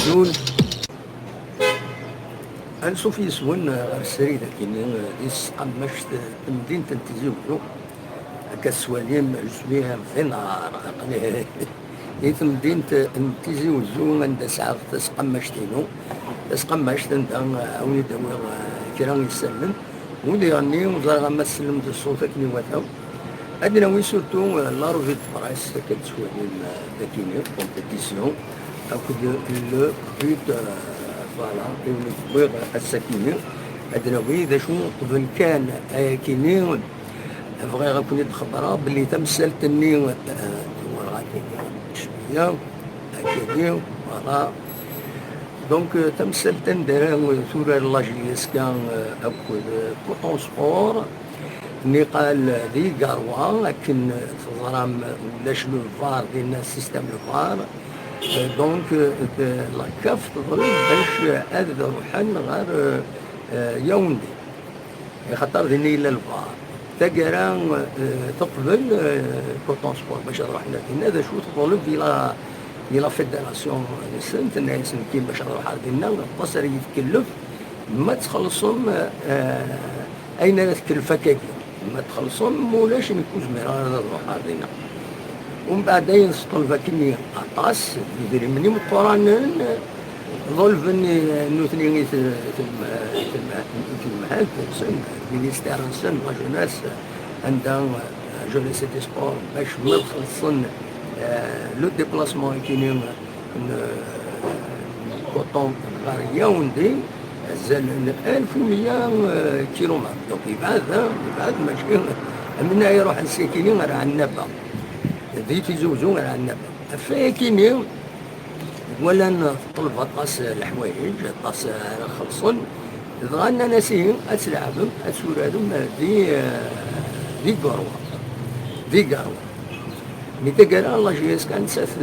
يزول أنشوف يسون غير السريدة كاين ديس قمشت مدينة تيزيوزو كسواليم جوية في نهار ديت مدينة تيزيوزو عند ساعة تسقمشتينو تسقمشت عند أولي داوي كرا يسلم ودي غني وزار ما سلمت الصوت كني واتاو عندنا وي سورتو لا روفي دو برايس كتسواليم داكيني كومبيتيسيون أكد لو بوت فوالا بغيغ السكيني عندنا وي ذا شو قبل كان كيني بغيغ كوني تخبرها باللي تمثلت الني شويه هكذا فوالا دونك تمثلت ندير ثورة لاجليس كان أكد كوطون سبور ني قال ذي كاروا لكن تظرام ولاش لو فار ديالنا السيستم لو فار دونك لا كاف تضرب باش هذا روحان غير يوندي خاطر ذني الى الفار تقرا تقبل كوطون سبور باش رحنا لنا هذا شو تطلب الى فيدراسيون سنت الناس كيما باش نروح عندنا القصر يتكلف ما تخلصهم اين تكلفك كي ما تخلصهم مولاش نكون زمير نروح عندنا ومن بعد ينسطل فاكني عطاس يدير مني مقران ظلفني نوثني في المحل سن مينيستير سن لا جوناس عندها جوناس دي سبور باش ما تخلصن لو ديبلاسمون كاينين كوطون غير ياوندي زال 1100 كيلومتر دونك يبعد ماشي من هنا يروح الساكنين راه النبه ذي تيزوزو على النبه فاكيني ولا نطلب طاس الحوايج طاس خلصن ضغنا ناسين اتلعبهم اتسولادهم ذي قروه مي تقرا الله جيس كان ساف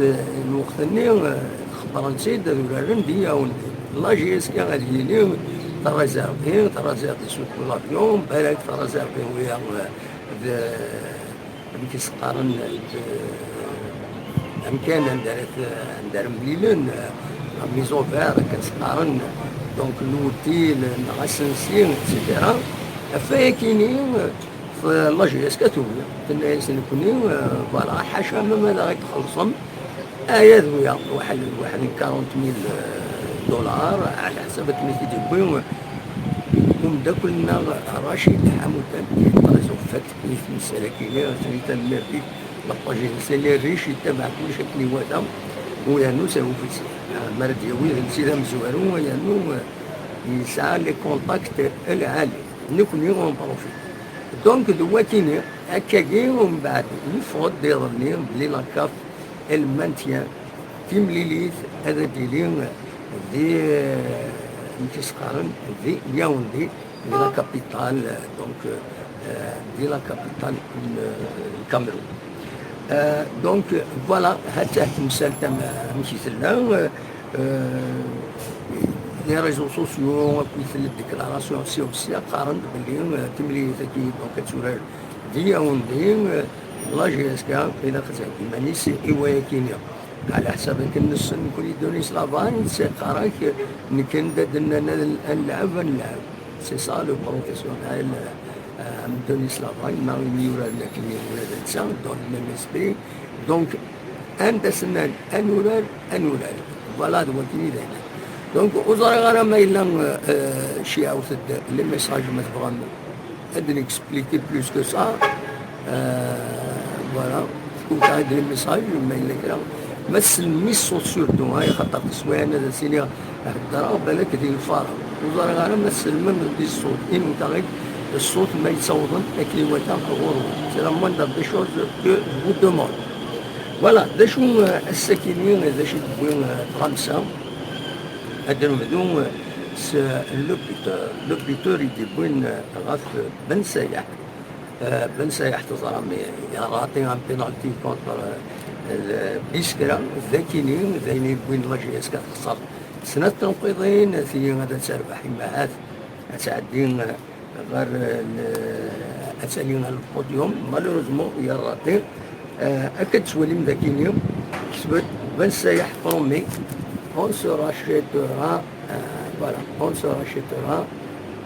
الوقت الني خبر نسيد ذو دي او الله جيس كان غادي لي ترازاقين سوق الافيون بالك ترازاقين ويا كيسقارن امكان ندار مليلن ميزوفير كنسقارن دونك لوتيل نغسنسين اكسيتيرا فايكيني في لاجيس كاتوبيا الناس اللي كوني فوالا حاشا ماذا غادي تخلصهم ايات ويا واحد 40000 دولار على حسب كمية تيجيبوهم ومدا كلنا رشيد حمودان كيطرزو فات كيف مساكيني ثريتا المربي لاباجي سالي الريش يتبع كل شكل وادا ويانو ساهو في مرد يوي نسيدا مزوارو ويانو يسعى لي كونتاكت العالي نكون يغون بروفيت دونك دواتيني هكاكي ومن بعد يفرض ديرني بلي لاكاف المانتيان تيمليليت هذا ديلين دي نتسقارن دي ياوندي دي لا كابيتال دونك دي لا كابيتال الكاميرون دونك فوالا هاتا تمثال تم مشيت لنا لي ريزو سوسيو مثل الديكلاراسيون سيوسيا قارن بلي تملي ذكي دونك تسورال دي ياوندي لا جي اس كا الى خزاكي مانيسي ايوايا كينيا على حساب كنس نكون يدوني سلافان سي قراك نكن دنا نلعب سي سا لو بروفيسيونيل دوني سلافان ما يورا لك يورا تسان دون ميم اسبري دونك انت سنان انولال فوالا دو كيني دايما دونك وزارة غانا ما الا شي عاوتد لي ميساج ما تبغى ادني اكسبليكي بلوس كو سا فوالا كنت هاد لي ميساج ما الا كرا ما تسلميش الصوت سورتو هاي خاطر تسويان هذا سيني هدرا بالك ديال الفارغ وزارة غانا ما تسلم دي الصوت انت غير الصوت ما يتصوتن لكن وتا غورو سي لا موندر دي شوز كو فو دوموند فوالا دا شو الساكنين دا شي تبوين خمسة هادو هادو لوبيتور يديبوين غاف بن سايح تظرامي يراطي ان بينالتي كونتر بيسكرا ذاكينين ذايني بوين لاجيس كتخسر سنة تنقيضين ثي غادا تربح معات تعدين غير اتسالينا البوديوم مالوروزمون يا راطي اكد سواليم ذاكينيوم كسبت بن سايح برومي on se rachètera, voilà, on se rachètera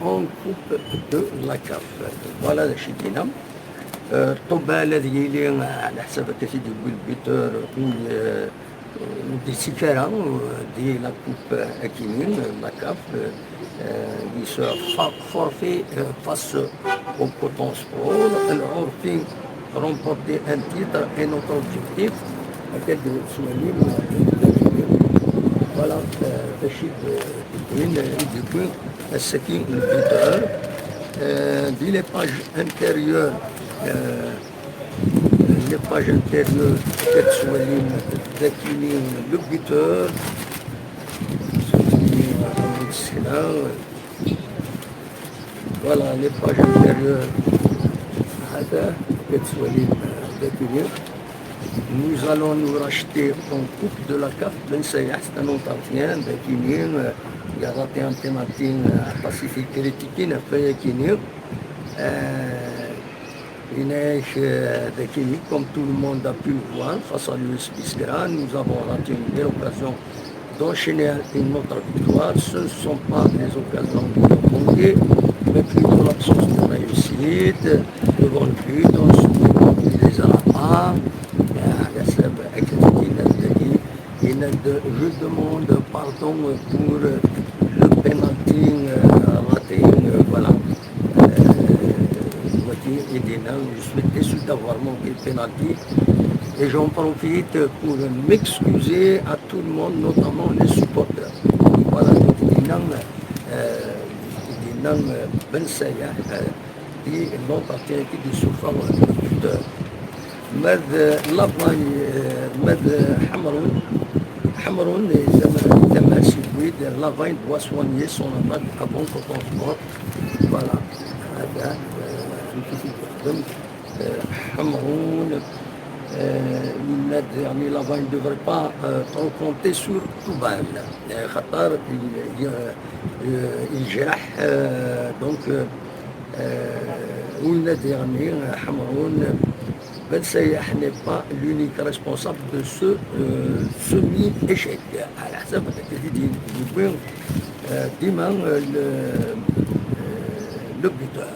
en coupe de la CAF. Voilà le Chidina. الطبة الذي يلي على حسب كثير يقول بيتر دي سيكارا دي لا كوب اكينين لا كاف il se forfait face au Coton Sport. العرفي remporter un titre et notre objectif lequel de souligner voilà تشيد وين يكون السكين البيتر دي لي باج انتيريور les pages intérieures كتسولي ذاكيني لو بيتور voilà les pages intérieures هذا كتسولي ذاكيني. Nous allons nous racheter en coupe de la CAF Ben Sayah, c'est un Ontarien, Dakinin, il a raté un penalty Pacifique Critiquin, après Yakinin. Comme tout le monde a pu le voir, face à l'US Biskra, nous avons raté une belle occasion d'enchaîner une autre victoire. Ce ne sont pas les occasions de manquer, mais plutôt l'absence de réussite, devant le but, on se les a pas. Je demande pardon pour le penalty raté, voilà. Je suis déçu d'avoir manqué le penalty et j'en profite pour m'excuser à tout le monde, notamment les supporters. Voilà, Ben Sayah et l'entretien qui est souffert le buteur. ماذ لافاي ماذ حمرون تماشي بويد لافاي doit soigner son attaque avant Coton Sport. Voilà, هذا يخدم حمرون يعني لافاي ne devrait pas trop compter sur Toubal خاطر يجرح donc والنادي يعني حمرون Ben Sayah n'est pas l'unique responsable de ce semi-échec. À la حسب le buteur.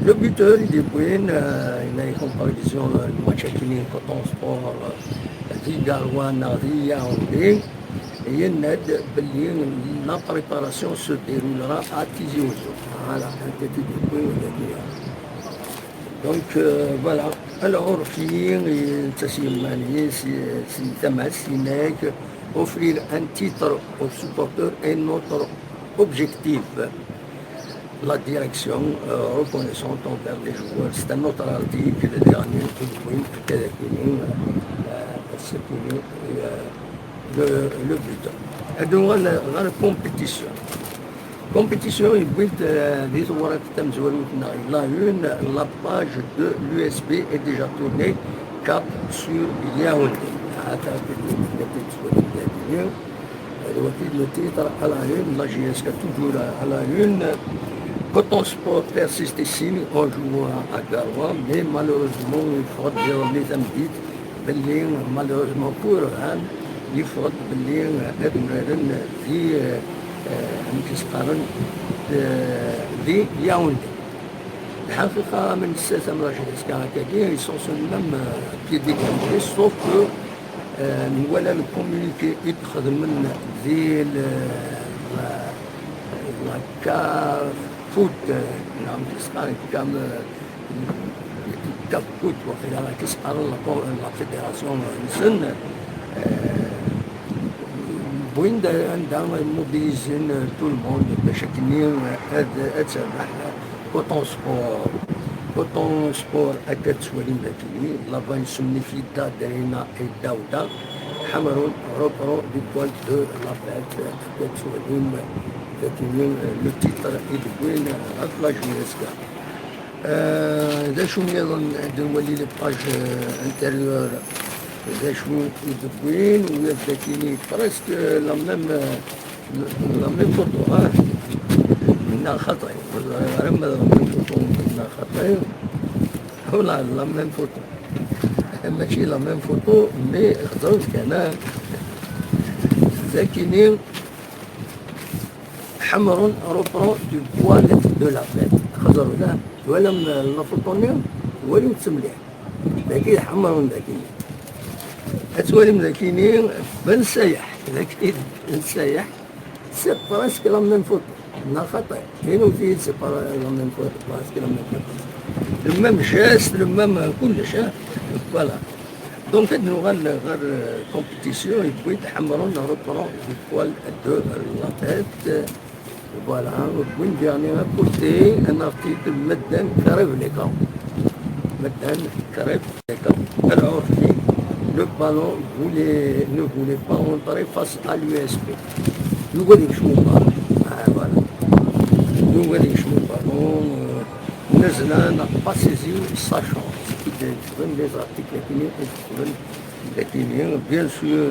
Le buteur, il est bon, il a une comparaison du match avec le Coton Sport, Garoua, Nari, Yaoundé, et la préparation se déroulera à Tizi Ouzou. Voilà, donc voilà. Alors, offrir un titre aux supporters est notre objectif. La direction reconnaissante envers les joueurs, c'est un autre article, le dernier, le but. Et donc, la compétition. Compétition, il la page de l'USB est déjà tournée cap sur Yaoundé. Le titre à la une, la GSK toujours à la une. Coton Sport persiste ici en jouant à Garoua, mais malheureusement, il faut dire les amis, malheureusement pour eux, il faut dire دي ياوندي الحقيقة من الساسة مراجعة كاكاكي ils sont sur le même pied d'égalité sauf que ولا الكوميونيتي يتخذ من ذي الكافوت نعم تسقى كام كافوت وقيل تسقى لا فيدراسيون نسن وين عندما موبيليزين تو الموند باش كنين هاد سمح كوطون سبور هكا تسوالي ماكيني لافا نسمي في دا دارينا اي داودا حمرون روبرو دي بوانت دو لافات هكا تسوالي ماكيني لو تيتر يدوين هاد لاجويسكا دا شو يظن نولي لي باج انتيريور دا شو يدوين ويبدا كيني بريسك لا ميم فوتو منا خطأ رمى لا ميم فوتو منا خطأ هنا لا ميم فوتو ماشي لا ميم فوتو مي خطأ كان ذاكينين حمر reprend du poil de la bête. خزروا له ولم الفلطونيوم ولم تسمليه ذاكي حمر ذاكينين أتولم ذاكينين بن سايح ذاكي السايح سي براسك لا ميم فوتو نا خطأ كاين وفيه سي لا ميم فوتو براسك لا ميم فوتو le même geste le même كل شيء فوالا دونك هاد غير كومبيتيسيون يبغي يتحمرون reprend du poil de la tête. Voilà, une dernière côté, un article Medden Karevleka. Medden Karevleka. Alors, le ballon ne voulait pas entrer face à l'USP. Nous voyons que je m'en parle. Voilà. Nous voyons que je m'en parle. Nezla n'a pas saisi sa chance. Les articles qui bien sûr.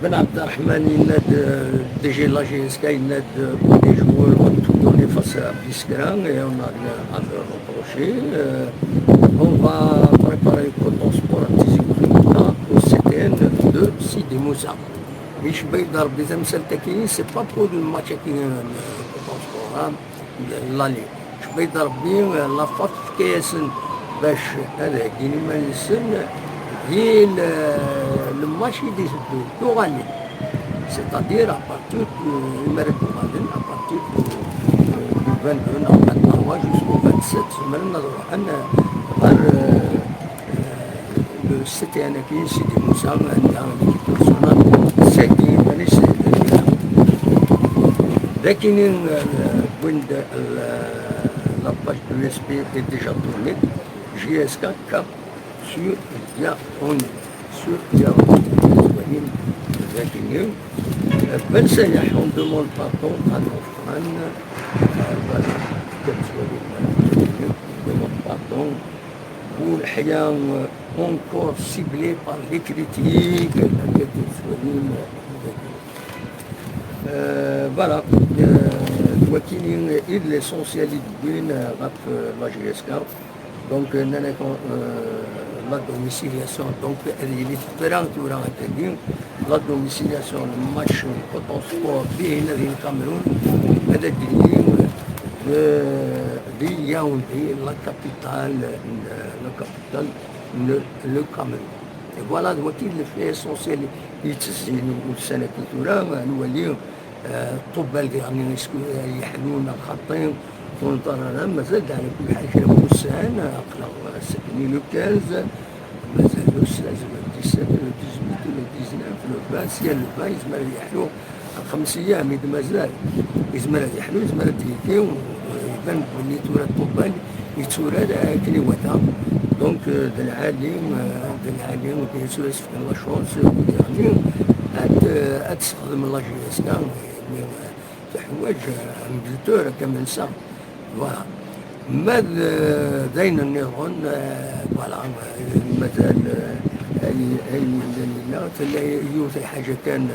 Ben Abdelrahman يناد دي جي لاجينسكا يناد دي جوور وتولي فاس بيسكران et on a rien à leur reprocher. On va préparer le transport au CTN de Sidi Moussa. مش بيضرب إذا مسلتكين سي با بور الماتش كاين الترونسبور لالي مش بيضرب بين لافاك كيسن باش هذا كاين ما يسن هي الماتش اللي يسدو تغني c'est-à-dire à partir du مرد غادن à partir du 22 أو 23 jusqu'au 27 سمرنا نروح أنا غير le CTN كاين سيدي موسى عندها ليكيب بيرسونال ساكين مانيش لكن وين لاباج دو اس بي est déjà tournée JSK Cap sur Yaoundé Ben Sayah, on demande pardon à nos fans. Voilà, on demande pardon pour l'Hiyam encore ciblé par les critiques. Voilà, l'essentiel est la GSK. Donc, la domiciliation, donc il est différent la domiciliation, le match potentiel bien le Cameroun, de Yaoundé, la capitale, le Cameroun. Et voilà, le fait essentiel, il est le طبال يعني يحلون الخطين ونطرنا مازال على كل حاجه موسان اقلق سكني لو 15 مازال لو 16 لو 17 لو 18 لو 19 لو 20 سيال لو 20 يزمر يحلو 5 ايام مازال يزمر يحلو يزمر تيكي ويبان بلي تورا طبال يتورا كلي وتا دونك العالم بيان سور يسفك لا شونس يعني تستخدم لا جي اس كان تحواج انجلترا كمان سا فوالا ماذا داين النيرون فوالا مازال اي يوث حاجه كان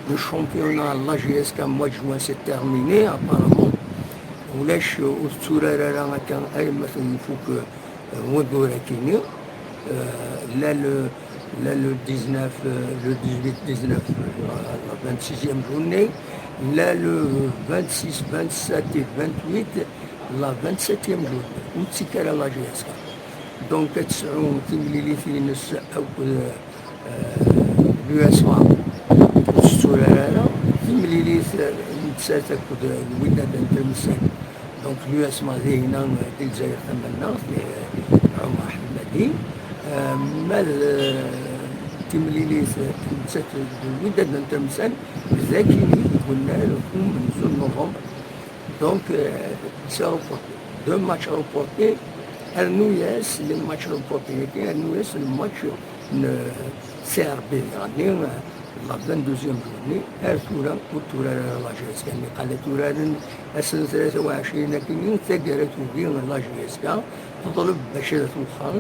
لو شامبيونا لا جي اس كان موا جوان سي تيرميني ابارامون ولاش الصوره راه كان اي مثلا يفوك ودورا كيني لا le 19, le 18-19, la 26e journée, là le 26, 27 et 28, la 27e journée, où c'est qu'elle a la GSK. Donc, l'USA, donc l'USA هنا الجزائر ثمنا في عمر حمادي مال تمليلي نسات الوداد نتمثل ذاكي قلنا لكم من زون نوفمبر دونك سي روبورتي دو ماتش روبورتي النوياس لي ماتش روبورتي كاين النوياس الماتش سي ار بي يعني لا 22 جورني ارتورا وتورا لا جيس كان قال تورا السنه 23 كاين ثقرت وبين لا جيس كان تطلب باش توخر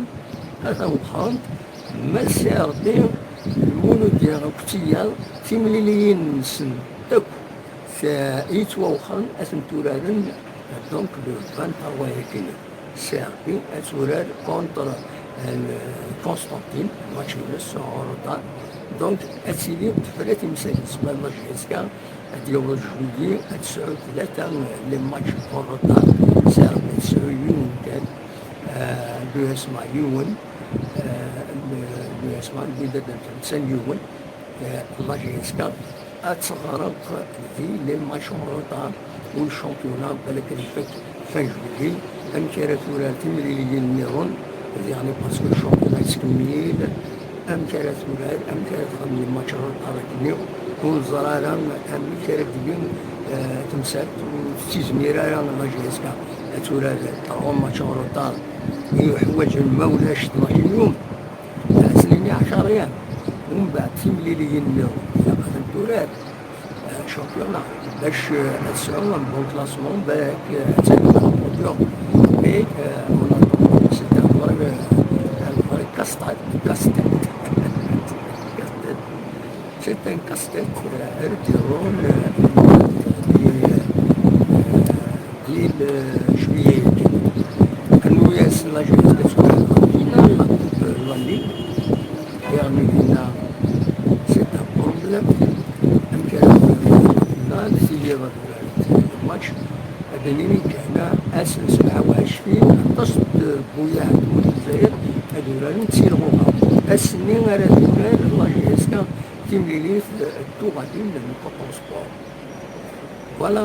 هذا وخر ما سي ار بي المونو ديال كتيال تيمليليين نسن تاك يتوخر اسم تورا دونك لو 23 كاين سي ار بي اتورا كونتر كونستانتين ماتش نص عرضه دونك أتسيلي تفرا تمثال تسمى لاجيسكا ديال جويي تسعود ثلاثة لي ماتش بوروطار ساعة تسعود يون كان لو اسمع يون لو اسمع البلاد تمثال يون لاجيسكا أتغرق في لي ماتش بوروطار والشامبيونا بالك الفك فان جويي أم كانت ولا تمريلية النيرون يعني باسكو الشامبيونا يتكمل أم كانت ولاد أم كانت غني الماتش الأرضي والزرارة أم كانت ديون تمسات وتيزميرة لا جيسكا تولاد طرون ماتش روطار يحوج المولاش 12 يوم سنيني 10 أيام ومن بعد تيمليليين ياخذ الدولار شامبيونا باش تسعوا بون كلاسمون باك تسعوا البوديوم مي سيت ان فري كاستيت c'est un casse-tête Erdogan juillet كانوا ياسر لا جويس كتكون لالي يعني هنا سي ان بروبليم يمكن لا سيدي الماتش هذاني كان اسن 27 تصد بويا من الجزائر هذولا نتسيرغوها السنين راه دولار لا جويس تيمليلي التو غادي للكوطون سبور فوالا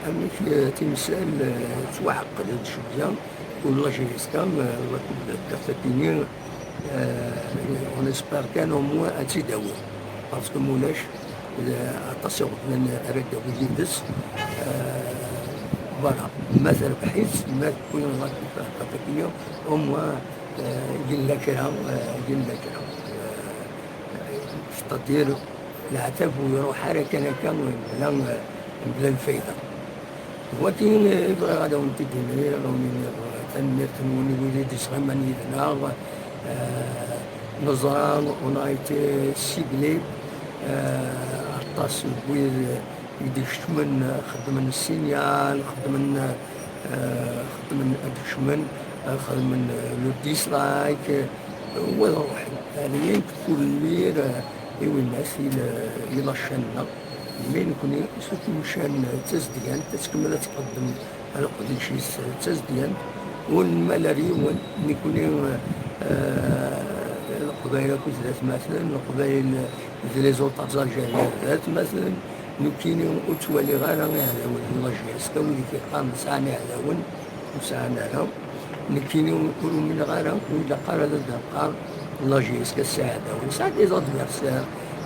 أميك تمثال توعقد هاد شوية ولا جيسكا كافتيني اون اسبار كان او موان تيداوي باسكو مولاش اتاسيون من راه داوي يدس فوالا مثلا بحيث ما تكون كافتيني او موان قلنا كرا ستادير العتاب ويروح حركة كان بلا الفايدة ولكن يبغى غادا ونتي دينير تنمير تنوني وليدي صغيماني يدنا نزران ونايتي سيبلي عطاس بويد يديك شمن خدمن السينيال خدمن أدشمن خدمن لو ديسلايك وروح يعني كل مير إيوا الناس إلى الشنة مين كوني سوتي مشان تزديان تتكمل تقدم على قد شي تزديان والملاري ونكوني القبائل كوزات مثلا القبائل لي زوطاز الجزائر مثلا نكيني وتولي غير يعلون لاجيسكا واللي كيقام ساعنا يعلون وساعنا لهم نكيني ونقولوا من غير وإلا قال هذا الدقار لاجيسكا السعادة ونساعد لي زادفيرسير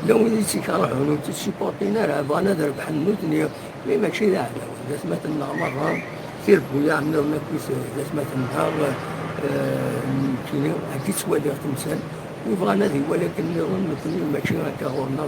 لو اللي تيكرهون وتيسيبورتينا راه بغانا نربح النوتني مي ماشي ذا عداوة ذات مثلا مرة سير بويا عملنا كويس ذات مثلا كاينين هاكي تسوالي تمثال وبغانا ذي ولكن نظن ماشي هكا غورنا